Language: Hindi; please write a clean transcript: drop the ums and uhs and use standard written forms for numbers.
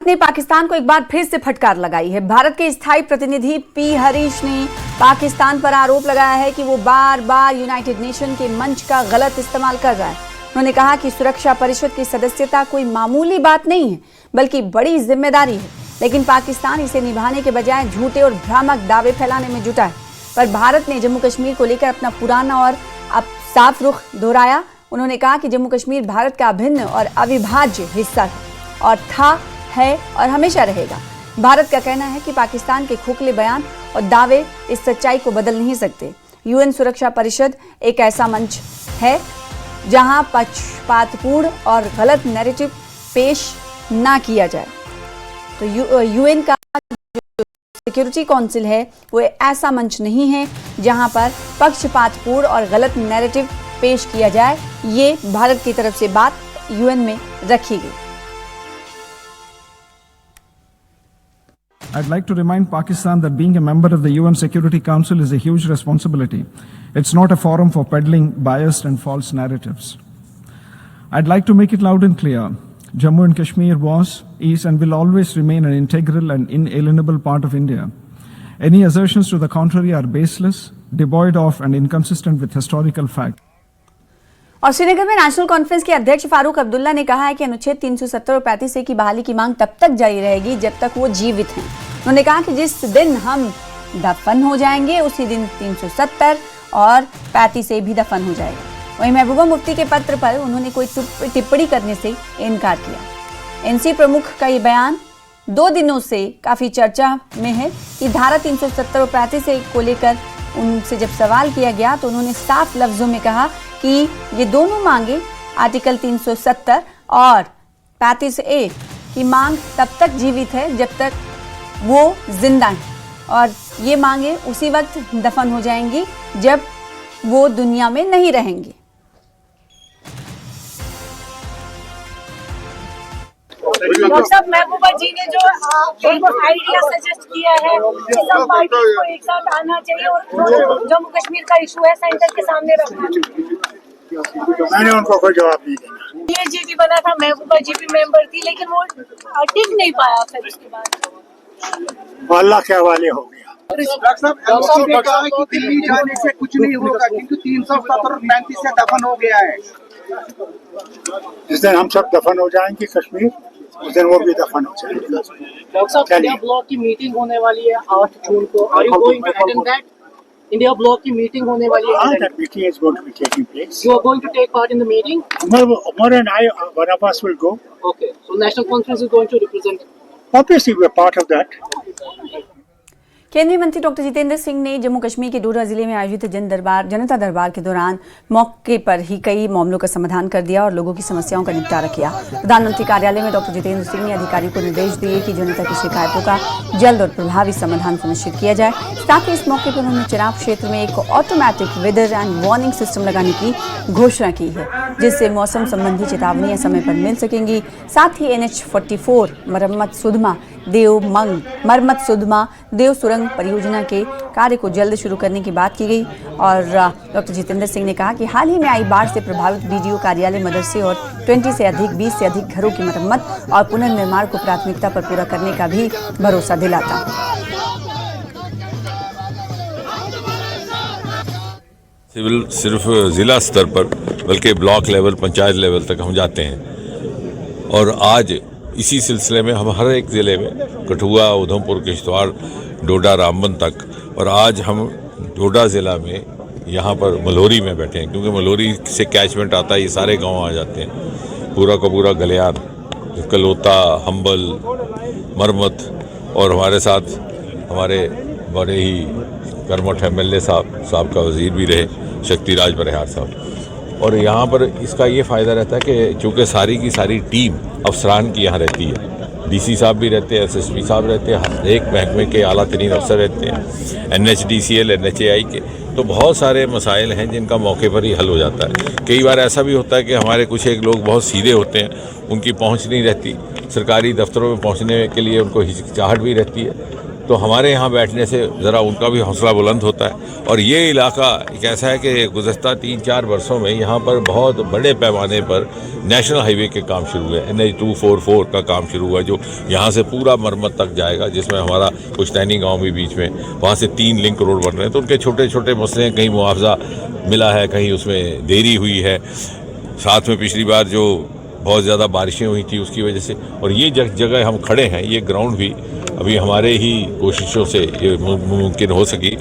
ने पाकिस्तान को एक बार फिर से फटकार लगाई है। भारत के स्थायी प्रतिनिधि पी हरीश ने पाकिस्तान पर आरोप लगाया है कि वो बार बार यूनाइटेड नेशन के मंच का गलत इस्तेमाल कर रहा है। उन्होंने कहा कि सुरक्षा परिषद की सदस्यता कोई मामूली बात नहीं है, बल्कि बड़ी जिम्मेदारी है, लेकिन पाकिस्तान इसे निभाने के बजाय झूठे और भ्रामक दावे फैलाने में जुटा है। पर भारत ने जम्मू कश्मीर को लेकर अपना पुराना और अब साफ रुख दोहराया। उन्होंने कहा कि जम्मू कश्मीर भारत का अभिन्न और अविभाज्य हिस्सा है और था, है और हमेशा रहेगा। भारत का कहना है कि पाकिस्तान के खोखले बयान और दावे इस सच्चाई को बदल नहीं सकते। यूएन सुरक्षा परिषद एक ऐसा मंच है जहां पक्षपातपूर्ण और गलत नैरेटिव पेश ना किया जाए। तो यूएन का सिक्योरिटी काउंसिल है वो ऐसा मंच नहीं है जहां पर पक्षपातपूर्ण और गलत नैरेटिव पेश किया जाए। ये भारत की तरफ से बात यूएन में रखी गई। I'd like to remind Pakistan that being a member of the UN Security Council is a huge responsibility. It's not a forum for peddling biased and false narratives. I'd like to make it loud and clear. Jammu and Kashmir was, is and will always remain an integral and inalienable part of India. Any assertions to the contrary are baseless, devoid of and inconsistent with historical fact. और श्रीनगर में नेशनल कॉन्फ्रेंस के अध्यक्ष फारूक अब्दुल्ला ने कहा है कि अनुच्छेद 370 और 35A की बहाली की मांग तब तक जारी रहेगी जब तक वो जीवित हैं। उन्होंने कहा कि जिस दिन हम दफन हो जाएंगे उसी दिन 370 और 35A भी दफन हो जाएगा। वहीं महबूबा मुफ्ती के पत्र पर उन्होंने कोई टिप्पणी करने से इनकार किया। एनसी प्रमुख का ये बयान 2 दिनों से काफी चर्चा में है कि धारा 370 और 35A को लेकर उनसे जब सवाल किया गया तो उन्होंने साफ लफ्जों में कहा कि ये दोनों मांगे आर्टिकल 370 और 35A की मांग तब तक जीवित है जब तक वो जिंदा है और ये मांगे उसी वक्त दफन हो जाएंगी जब वो दुनिया में नहीं रहेंगे। डॉक्टर साहब, महबूबा जी ने जो एक आइडिया सजेस्ट किया है कि सब पार्टी को एक साथ आना चाहिए और जम्मू कश्मीर का इशू है सेंटर के सामने रखना चाहिए। मैंने उनको कोई जवाब नहीं दिया। ये जी भी बना था, महबूबा जी भी मेंबर थी, लेकिन वो टिक नहीं पाया। फिर उसके बाद अल्लाह के हवाले हो गया। डॉक्टर साहब ने कहा कि दिल्ली जाने से कुछ नहीं होगा क्योंकि 370 और 35 से दफन हो गया है। जिस दिन हम सब दफन हो जाएंगे कश्मीर, उस दिन वो भी दफन हो जाएंगे। डॉक्टर साहब, इंडिया ब्लॉक की मीटिंग होने वाली है 8 जून को। Are you going to attend that? India bloc की मीटिंग होने वाली है। That meeting is going to be taking place. You are going to take part in the meeting? Umar and I, one of us will go. Okay, so National Conference is going to represent. Obviously, we're part of that. केंद्रीय मंत्री डॉक्टर जितेंद्र सिंह ने जम्मू कश्मीर के डोडा जिले में आयोजित जनता दरबार के दौरान मौके पर ही कई मामलों का समाधान कर दिया और लोगों की समस्याओं का निपटारा किया। प्रधानमंत्री कार्यालय में डॉक्टर जितेंद्र सिंह ने अधिकारियों को निर्देश दिए कि जनता की शिकायतों का जल्द और प्रभावी समाधान सुनिश्चित किया जाए। साथ ही इस मौके पर उन्होंने चुनाव क्षेत्र में एक automatic weather and warning system लगाने की घोषणा की है, जिससे मौसम संबंधी चेतावनियां समय पर मिल सकेंगी। साथ ही NH44 मरम्मत सुधमा देव सुरंग परियोजना के कार्य को जल्द शुरू करने की बात की गई। और डॉक्टर जितेंद्र सिंह ने कहा कि हाल ही में आई बाढ़ से प्रभावित BDO कार्यालय, मदरसे और 20 से अधिक घरों की मरम्मत और पुनर्निर्माण को प्राथमिकता पर पूरा करने का भी भरोसा दिलाता। सिविल सिर्फ ज़िला स्तर पर बल्कि ब्लॉक लेवल, पंचायत लेवल तक हम जाते हैं और आज इसी सिलसिले में हम हर एक ज़िले में कठुआ, उधमपुर, किश्तवाड़, डोडा, रामबन तक, और आज हम डोडा ज़िला में यहाँ पर मल्होरी में बैठे हैं क्योंकि मल्होरी से कैचमेंट आता है, ये सारे गांव आ जाते हैं। पूरा का पूरा गलियार, कलोता, हम्बल, मरमत और हमारे साथ हमारे बड़े ही कर्मठ MLA साहब का वज़ीर भी रहे, शक्तिराज बरिहार साहब। और यहाँ पर इसका ये फ़ायदा रहता है कि चूँकि सारी की सारी टीम अफसरान की यहाँ रहती है, DC साहब भी रहते हैं, SSP साहब रहते हैं, हर एक महकमे के आला तरीन अफसर रहते हैं, NHDCL, NHAI के, तो बहुत सारे मसाइल हैं जिनका मौके पर ही हल हो जाता है। कई बार ऐसा भी होता है कि हमारे कुछ एक लोग बहुत सीधे होते हैं, उनकी पहुँच नहीं रहती, सरकारी दफ्तरों में पहुँचने के लिए उनको हिचकिचाहट भी रहती है, तो हमारे यहाँ बैठने से ज़रा उनका भी हौसला बुलंद होता है। और ये इलाका एक ऐसा है कि गुज़श्ता 3-4 वर्षों में यहाँ पर बहुत बड़े पैमाने पर नेशनल हाईवे के काम शुरू हुए। NH-244 का काम शुरू हुआ जो यहाँ से पूरा मरम्मत तक जाएगा, जिसमें हमारा पुश्तैनी गांव भी बीच में, वहाँ से 3 लिंक रोड बन रहे हैं। तो उनके छोटे छोटे मसले हैं, कहीं मुआवजा मिला है, कहीं उसमें देरी हुई है। साथ में पिछली बार जो बहुत ज़्यादा बारिशें हुई थी उसकी वजह से, और ये जगह हम खड़े हैं, ये ग्राउंड भी अभी हमारे ही कोशिशों से ये मुमकिन हो सकी।